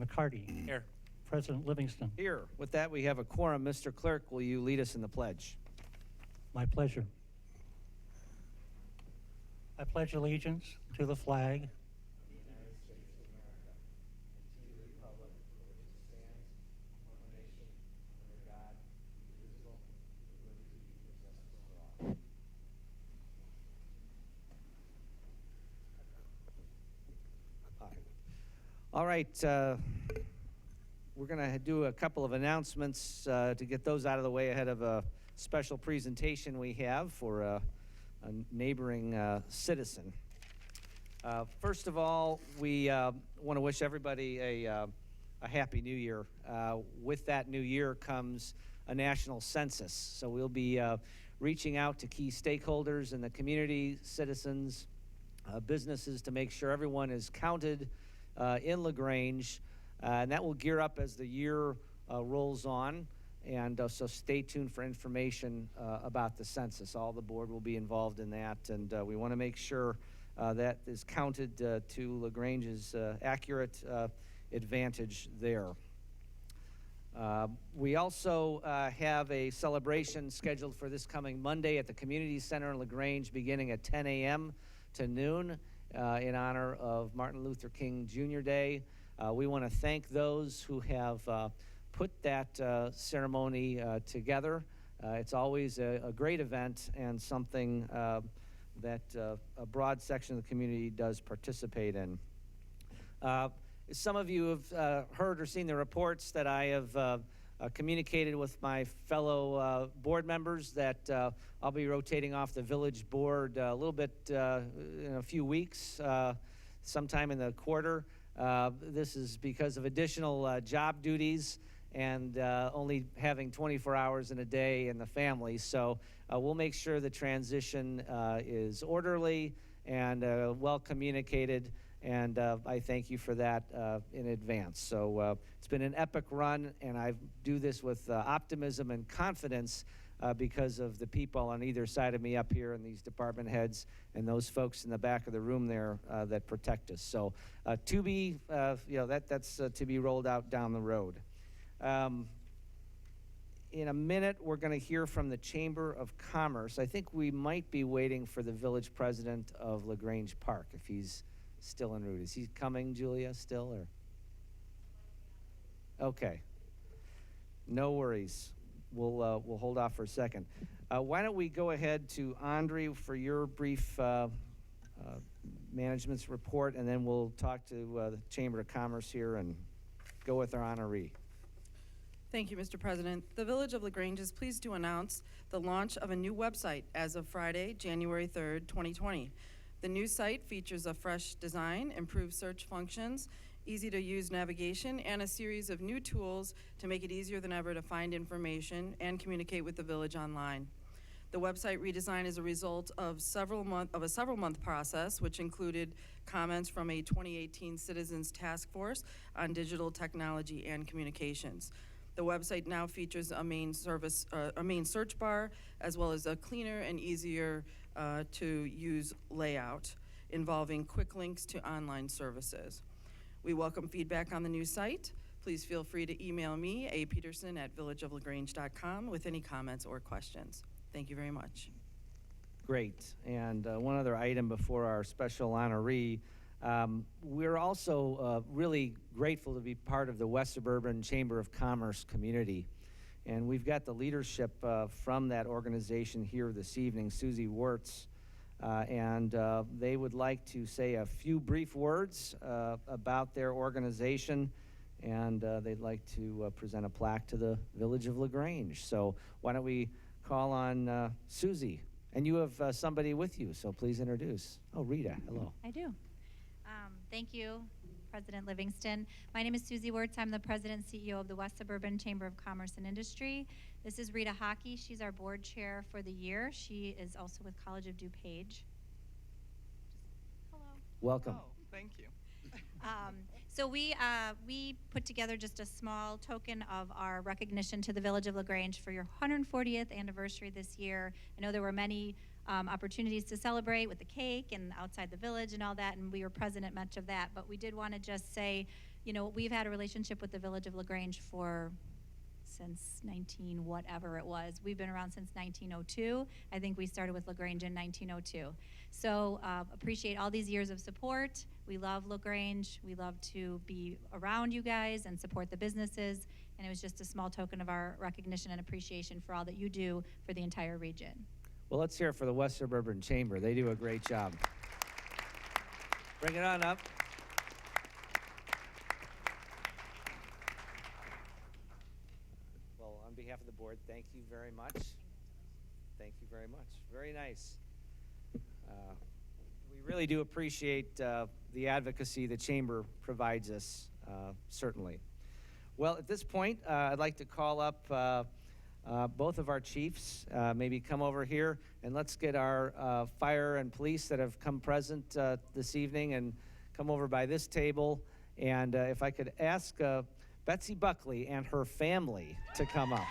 McCarty. Here. President Livingston. Here. With that, we have a quorum. Mr. Clerk, will you lead us in the pledge? My pleasure. I pledge allegiance to the flag All right, we're going to do a couple of announcements to get those out of the way ahead of a special presentation we have for a neighboring citizen. First of all, we want to wish everybody a happy new year. With that new year comes a national census. So we'll be reaching out to key stakeholders in the community, citizens, businesses to make sure everyone is counted in LaGrange, and that will gear up as the year rolls on. And so stay tuned for information about the census. All the board will be involved in that, and we want to make sure that is counted to LaGrange's accurate advantage there. We also have a celebration scheduled for this coming Monday at the Community Center in LaGrange beginning at 10 a.m. to noon in honor of Martin Luther King Jr. Day. We want to thank those who have put that ceremony together. It's always a great event and something that a broad section of the community does participate in. Some of you have heard or seen the reports that I have communicated with my fellow board members that I'll be rotating off the village board a little bit in a few weeks, sometime in the quarter. This is because of additional job duties and only having 24 hours in a day in the family. So we'll make sure the transition is orderly and well communicated, and I thank you for that in advance. So it's been an epic run, and I do this with optimism and confidence because of the people on either side of me up here and these department heads and those folks in the back of the room there that protect us. So to be, that's to be rolled out down the road. In a minute, we're going to hear from the Chamber of Commerce. I think we might be waiting for the village president of LaGrange Park, if he's still en route. Is he coming, Julia, still? Or? Okay. No worries. We'll hold off for a second. Why don't we go ahead to Andre for your brief management's report, and then we'll talk to the Chamber of Commerce here and go with our honoree. Thank you, Mr. President. The Village of LaGrange is pleased to announce the launch of a new website as of Friday, January 3rd, 2020. The new site features a fresh design, improved search functions, easy-to-use navigation, and a series of new tools to make it easier than ever to find information and communicate with the village online. The website redesign is a result of a several-month process, which included comments from a 2018 Citizens Task Force on digital technology and communications. The website now features a main search bar, as well as a cleaner and easier to use layout involving quick links to online services. We welcome feedback on the new site. Please feel free to email me, apeterson@villageoflagrange.com, with any comments or questions. Thank you very much. Great. And one other item before our special honoree. We're also really grateful to be part of the West Suburban Chamber of Commerce community. And we've got the leadership from that organization here this evening, Susie Wirtz, and they would like to say a few brief words about their organization, and they'd like to present a plaque to the Village of LaGrange. So why don't we call on Susie? And you have somebody with you, so please introduce. Oh, Rita, hello. I do. Thank you, President Livingston. My name is Susie Wirtz. I'm the President and CEO of the West Suburban Chamber of Commerce and Industry. This is Rita Hockey. She's our board chair for the year. She is also with College of DuPage. Hello. Welcome. Oh, thank you. So we put together just a small token of our recognition to the Village of LaGrange for your 140th anniversary this year. I know there were many opportunities to celebrate with the cake and outside the village and all that, and we were present at much of that, but we did want to just say, you know, we've had a relationship with the Village of LaGrange since 19 whatever it was. We've been around since 1902. I think we started with LaGrange in 1902. So appreciate all these years of support. We love LaGrange. We love to be around you guys and support the businesses. And it was just a small token of our recognition and appreciation for all that you do for the entire region. Well, let's hear it for the West Suburban Chamber. They do a great job. Bring it on up. Well, on behalf of the board, thank you very much. Thank you very much. Very nice. We really do appreciate the advocacy the Chamber provides us, certainly. Well, at this point, I'd like to call up both of our chiefs. Maybe come over here, and let's get our fire and police that have come present this evening and come over by this table. And if I could ask Betsy Buckley and her family to come up.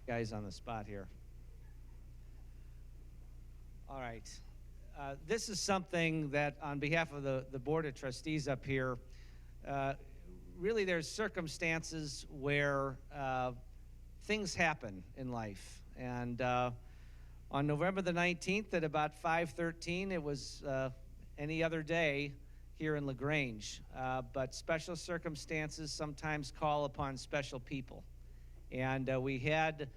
Guys on the spot here. All right. This is something that, on behalf of the Board of Trustees up here, really there's circumstances where things happen in life. And on November the 19th at about 5:13, it was any other day here in LaGrange. But special circumstances sometimes call upon special people. And we had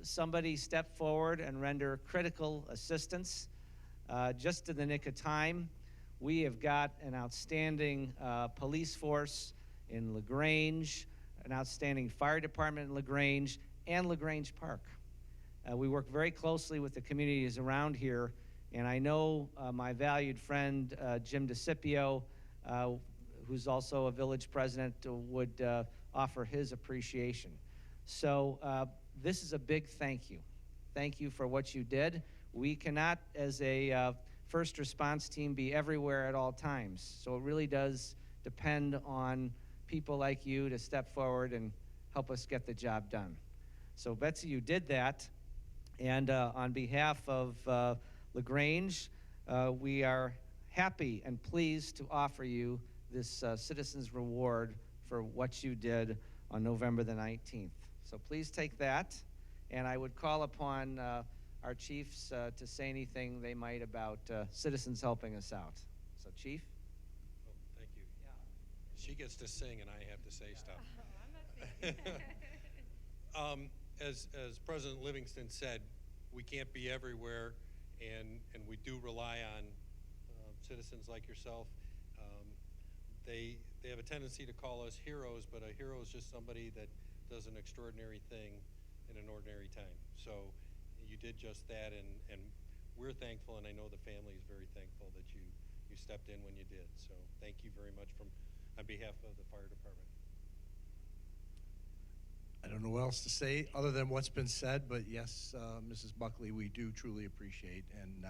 somebody step forward and render critical assistance just in the nick of time. We have got an outstanding police force in LaGrange, an outstanding fire department in LaGrange, and LaGrange Park. We work very closely with the communities around here, and I know my valued friend Jim DeCipio, who's also a village president, would offer his appreciation. So this is a big thank you. Thank you for what you did. We cannot, as a first response team, be everywhere at all times. So it really does depend on people like you to step forward and help us get the job done. So Betsy, you did that. And on behalf of LaGrange, we are happy and pleased to offer you this Citizens Reward for what you did on November the 19th. So please take that, and I would call upon our chiefs to say anything they might about citizens helping us out. So, Chief? Oh, thank you. Yeah. She gets to sing, and I have to say stuff. I'm not singing. As President Livingston said, we can't be everywhere, and we do rely on citizens like yourself. They have a tendency to call us heroes, but a hero is just somebody that does an extraordinary thing in an ordinary time. So you did just that, and we're thankful, and I know the family is very thankful that you stepped in when you did. So thank you very much on behalf of the fire department. I don't know what else to say other than what's been said, but yes, Mrs. Buckley, we do truly appreciate, and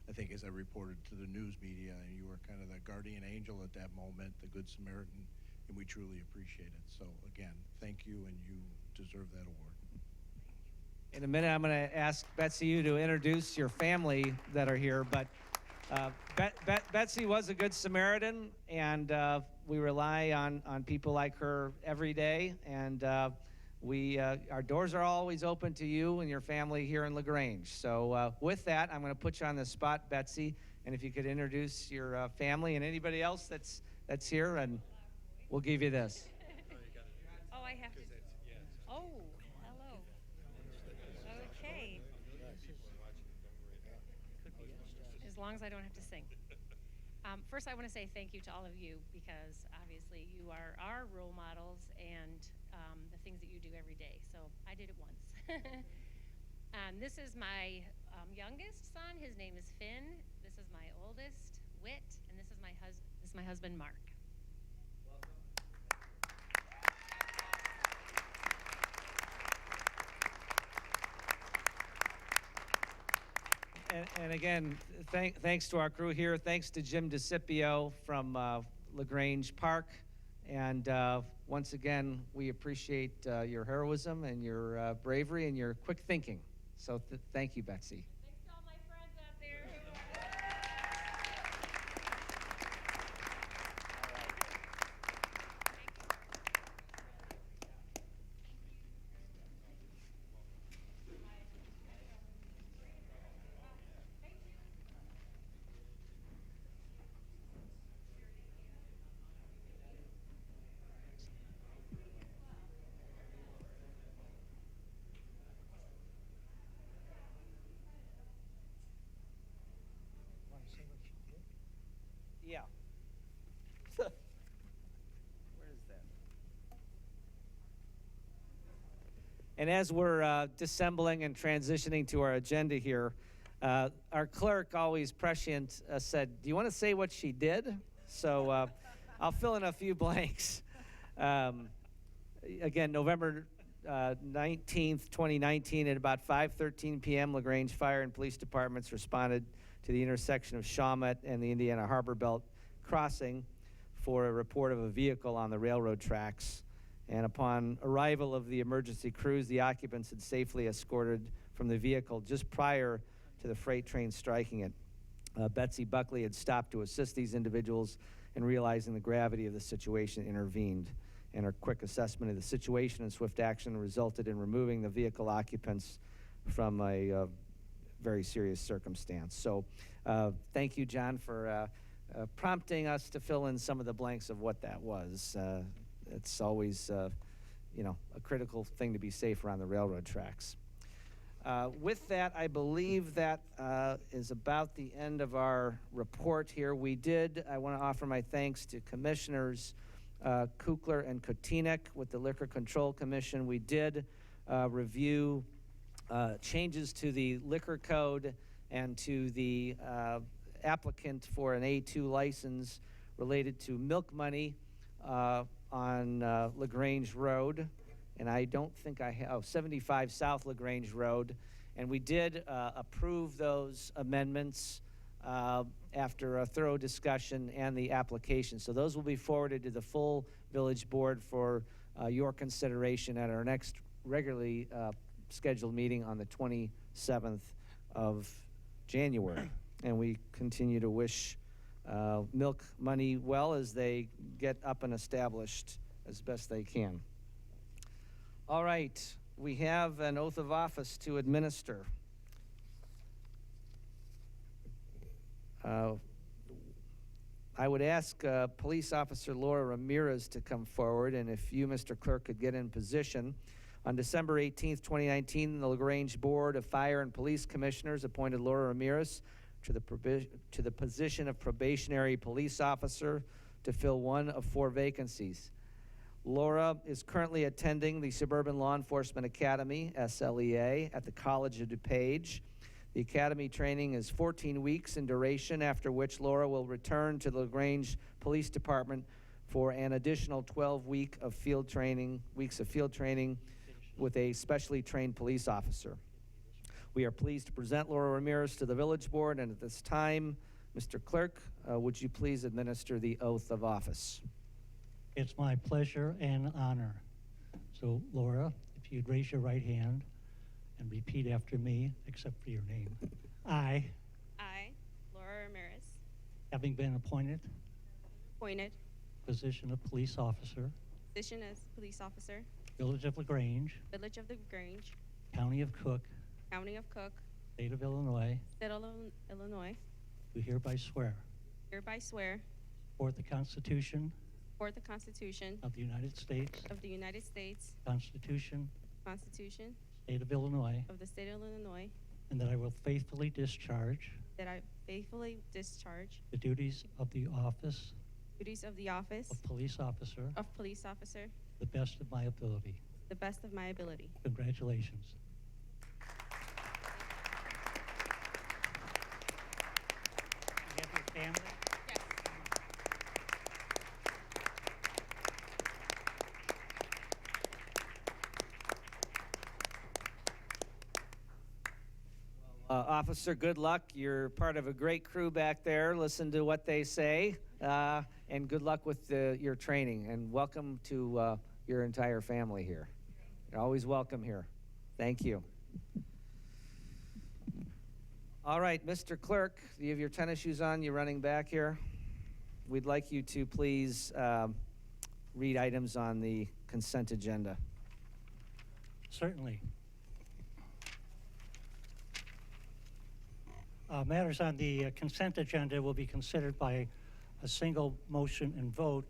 I think as I reported to the news media, you were kind of the guardian angel at that moment, the Good Samaritan, and we truly appreciate it. So again, thank you, and you deserve that award. In a minute, I'm going to ask Betsy you to introduce your family that are here, but Betsy was a Good Samaritan, and we rely on people like her every day, and our doors are always open to you and your family here in LaGrange. So with that, I'm going to put you on the spot, Betsy, and if you could introduce your family and anybody else that's here, and we'll give you this. Oh, I have to. Oh, hello. Okay. As long as I don't have to sing. First, I want to say thank you to all of you, because obviously you are our role models and the things that you do every day. So I did it once. This is my youngest son. His name is Finn. This is my oldest, Whit, and this is my husband, Mark. And again, thanks to our crew here. Thanks to Jim DeCipio from LaGrange Park. And once again, we appreciate your heroism and your bravery and your quick thinking. So thank you, Betsy. Thanks to all my friends out there. Yeah. Where is that? And as we're dissembling and transitioning to our agenda here, our clerk, always prescient, said, "Do you want to say what she did?" So I'll fill in a few blanks. Again, November 19th, 2019, at about 5:13 p.m., LaGrange Fire and Police Departments responded to the intersection of Shawmut and the Indiana Harbor Belt crossing for a report of a vehicle on the railroad tracks. And upon arrival of the emergency crews, the occupants had safely escorted from the vehicle just prior to the freight train striking it. Betsy Buckley had stopped to assist these individuals, and realizing the gravity of the situation, intervened. And her quick assessment of the situation and swift action resulted in removing the vehicle occupants from a very serious circumstance. So thank you, John, for prompting us to fill in some of the blanks of what that was. It's always, a critical thing to be safe around the railroad tracks. With that, I believe that is about the end of our report here. I want to offer my thanks to Commissioners Kukler and Kotinek with the Liquor Control Commission. We did review changes to the liquor code and to the applicant for an A2 license related to milk money on LaGrange Road. And I don't think I have, 75 South LaGrange Road. And we did approve those amendments after a thorough discussion and the application. So those will be forwarded to the full village board for your consideration at our next regularly scheduled meeting on the 27th of January. And we continue to wish Milk Money well as they get up and established as best they can. All right, we have an oath of office to administer. I would ask Police Officer Laura Ramirez to come forward, and if you, Mr. Clerk, could get in position. On December 18th, 2019, the LaGrange Board of Fire and Police Commissioners appointed Laura Ramirez to the position of probationary police officer to fill one of 4 vacancies. Laura is currently attending the Suburban Law Enforcement Academy, SLEA, at the College of DuPage. The academy training is 14 weeks in duration, after which Laura will return to the LaGrange Police Department for an additional 12 weeks of field training with a specially trained police officer. We are pleased to present Laura Ramirez to the Village Board, and at this time, Mr. Clerk, would you please administer the oath of office? It's my pleasure and honor. So, Laura, if you'd raise your right hand and repeat after me, except for your name. I, Laura Ramirez, having been appointed position of police officer, position as police officer, Village of LaGrange, Village of the Grange, County of Cook, County of Cook, State of Illinois, State of Illinois, do hereby swear. hereby swear Support the Constitution support the Constitution of the United States, of the United States, Constitution, Constitution State of Illinois, of the State of Illinois, and that I will faithfully discharge that I faithfully discharge the duties of the office duties of the office of police officer to of police officer the best of my ability. to the best of my ability. Congratulations. You have your family? Yes. Officer, good luck. You're part of a great crew back there. Listen to what they say, and good luck with your training. And welcome to your entire family here. You're always welcome here. Thank you. All right, Mr. Clerk, you have your tennis shoes on. You're running back here. We'd like you to please read items on the consent agenda. Certainly. Matters on the consent agenda will be considered by a single motion and vote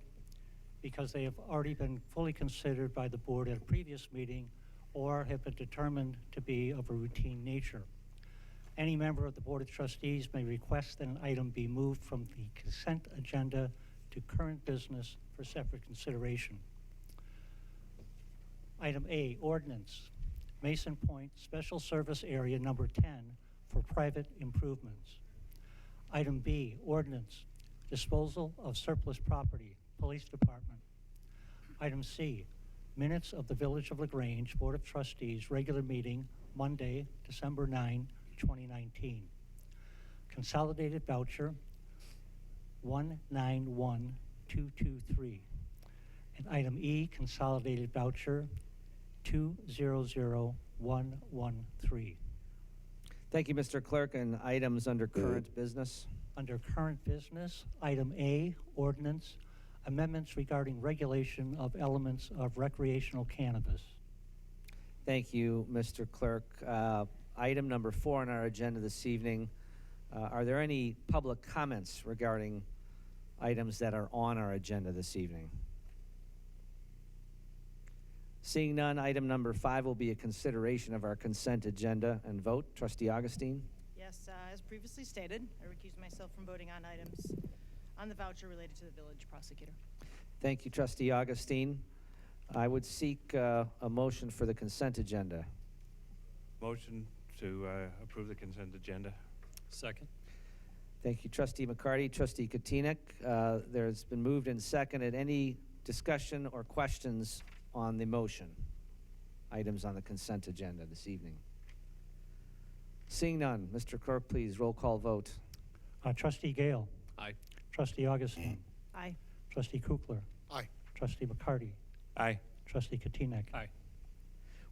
because they have already been fully considered by the board at a previous meeting or have been determined to be of a routine nature. Any member of the Board of Trustees may request that an item be moved from the consent agenda to current business for separate consideration. Item A, ordinance, Mason Point Special Service Area Number 10 for private improvements. Item B, ordinance, disposal of surplus property, Police Department. Item C, minutes of the Village of LaGrange Board of Trustees regular meeting Monday, December 9, 2019. Consolidated voucher 191223. And item E, consolidated voucher 200113. Thank you, Mr. Clerk. And items under current business. Under current business, item A, ordinance, amendments regarding regulation of elements of recreational cannabis. Thank you, Mr. Clerk. Item number 4 on our agenda this evening. Are there any public comments regarding items that are on our agenda this evening? Seeing none, item number 5 will be a consideration of our consent agenda and vote. Trustee Augustine? Yes, as previously stated, I recuse myself from voting on items on the voucher related to the village prosecutor. Thank you, Trustee Augustine. I would seek a motion for the consent agenda. Motion to approve the consent agenda. Second. Thank you, Trustee McCarty. Trustee Katinik, there's been moved and seconded. Any discussion or questions on the motion? Items on the consent agenda this evening. Seeing none, Mr. Clerk, please roll call vote. Trustee Gale. Aye. Trustee Augustine. Aye. Trustee Kukler. Aye. Trustee McCarty. Aye. Trustee Katinik. Aye.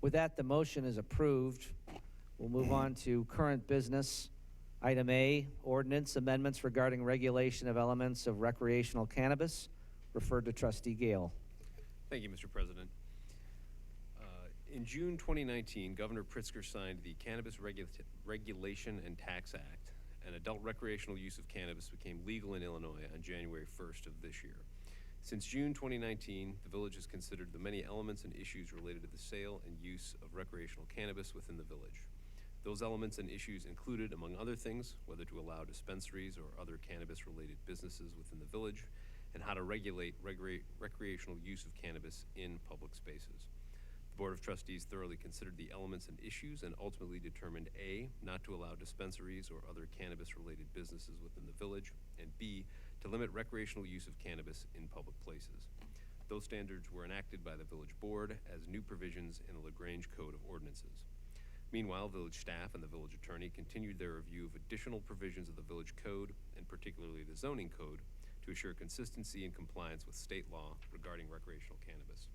With that, the motion is approved. We'll move on to current business. Item A, ordinance amendments regarding regulation of elements of recreational cannabis. Referred to Trustee Gale. Thank you, Mr. President. In June 2019, Governor Pritzker signed the Cannabis Regulation and Tax Act, and adult recreational use of cannabis became legal in Illinois on January 1st of this year. Since June 2019, the village has considered the many elements and issues related to the sale and use of recreational cannabis within the village. Those elements and issues included, among other things, whether to allow dispensaries or other cannabis-related businesses within the village, and how to regulate recreational use of cannabis in public spaces. The Board of Trustees thoroughly considered the elements and issues and ultimately determined A, not to allow dispensaries or other cannabis-related businesses within the village, and B, to limit recreational use of cannabis in public places. Those standards were enacted by the village board as new provisions in the LaGrange Code of Ordinances. Meanwhile, village staff and the village attorney continued their review of additional provisions of the village code, and particularly the zoning code, to assure consistency and compliance with state law regarding recreational cannabis.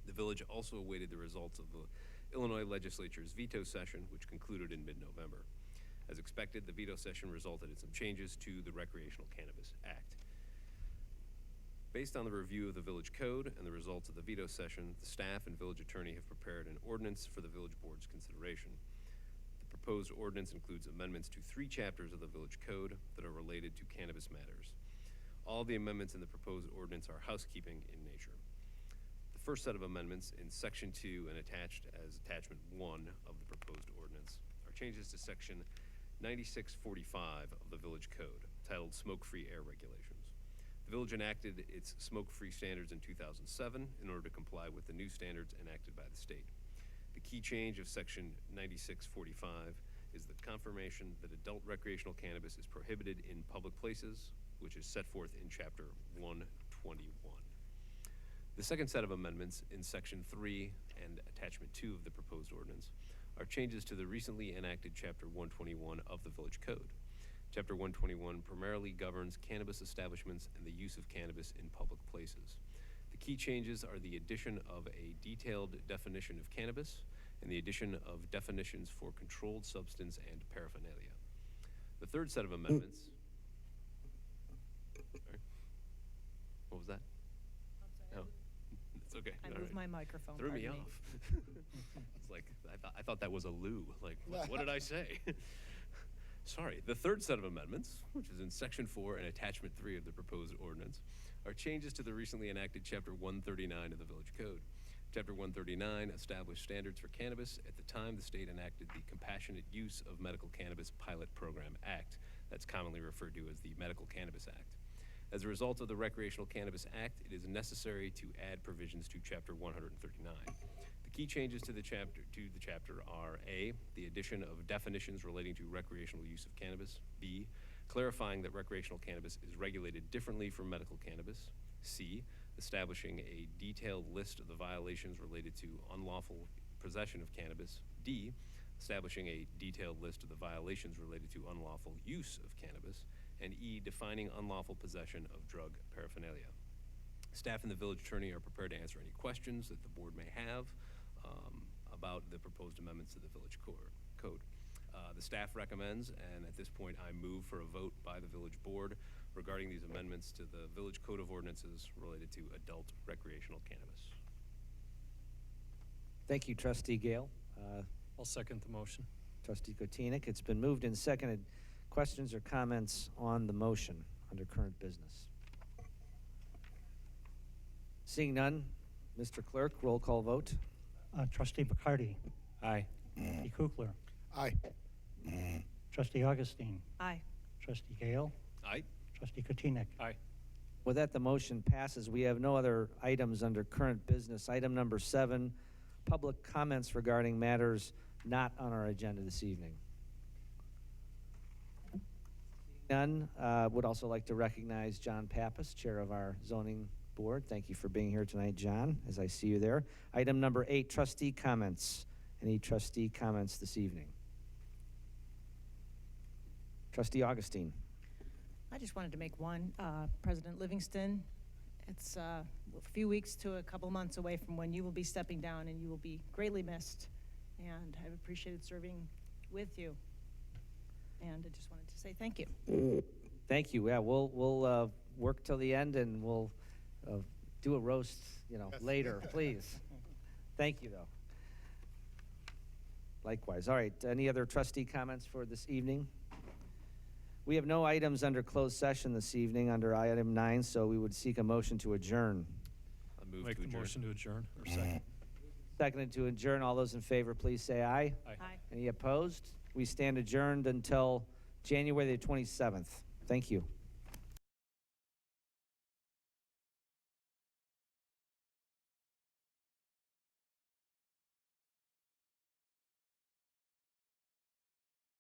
The village also awaited the results of the Illinois legislature's veto session, which concluded in mid-November. As expected, the veto session resulted in some changes to the Recreational Cannabis Act. Based on the review of the village code and the results of the veto session, the staff and village attorney have prepared an ordinance for the village board's consideration. The proposed ordinance includes amendments to 3 chapters of the village code that are related to cannabis matters. All the amendments in the proposed ordinance are housekeeping in nature. The first set of amendments in Section 2 and attached as Attachment 1 of the proposed ordinance are changes to Section 9645 of the Village Code, titled Smoke-Free Air Regulations. The village enacted its smoke-free standards in 2007 in order to comply with the new standards enacted by the state. The key change of Section 9645 is the confirmation that adult recreational cannabis is prohibited in public places, which is set forth in Chapter 121. The second set of amendments in Section 3 and Attachment 2 of the proposed ordinance are are changes to the recently enacted Chapter 121 of the Village Code. Chapter 121 primarily governs cannabis establishments and the use of cannabis in public places. The key changes are the addition of a detailed definition of cannabis and the addition of definitions for controlled substance and paraphernalia. The third set of amendments. Sorry. What was that? No, it's okay. I All moved right. my microphone. Threw me pardon off. It's like I thought that was a loo. Like, what did I say? Sorry. The third set of amendments, which is in Section 4 and Attachment 3 of the proposed ordinance, are changes to the recently enacted Chapter 139 of the Village Code. Chapter 139 established standards for cannabis at the time the state enacted the Compassionate Use of Medical Cannabis Pilot Program Act, that's commonly referred to as the Medical Cannabis Act. As a result of the Recreational Cannabis Act, it is necessary to add provisions to Chapter 139. The key changes to the chapter are A, the addition of definitions relating to recreational use of cannabis, B, clarifying that recreational cannabis is regulated differently from medical cannabis, C, establishing a detailed list of the violations related to unlawful possession of cannabis, D, establishing a detailed list of the violations related to unlawful use of cannabis, and E, defining unlawful possession of drug paraphernalia. Staff and the village attorney are prepared to answer any questions that the board may have about the proposed amendments to the village code. The staff recommends, and at this point I move for a vote by the village board regarding these amendments to the village code of ordinances related to adult recreational cannabis. Thank you, Trustee Gale. I'll second the motion. Trustee Kotinik. It's been moved and seconded. Questions or comments on the motion under current business? Seeing none, Mr. Clerk, roll call vote. Trustee Bacardi. Aye. Trustee Kukler. Aye. Trustee Augustine. Aye. Trustee Gale. Aye. Trustee Kotinik. Aye. With that, the motion passes. We have no other items under current business. Item number 7, public comments regarding matters not on our agenda this evening. None. Would also like to recognize John Pappas, Chair of our Zoning Board. Thank you for being here tonight, John, as I see you there. Item number 8, trustee comments. Any trustee comments this evening? Trustee Augustine. I just wanted to make one. President Livingston, it's a few weeks to a couple months away from when you will be stepping down, and you will be greatly missed. And I've appreciated serving with you. And I just wanted to say thank you. Thank you. Yeah, we'll work till the end, and we'll do a roast, later, please. Thank you, though. Likewise. All right. Any other trustee comments for this evening? We have no items under closed session this evening under item 9, so we would seek a motion to adjourn. I move Make to the adjourn. motion to adjourn, or second. Seconded to adjourn. All those in favor, please say aye. Aye. Aye. Any opposed? We stand adjourned until January the 27th. Thank you.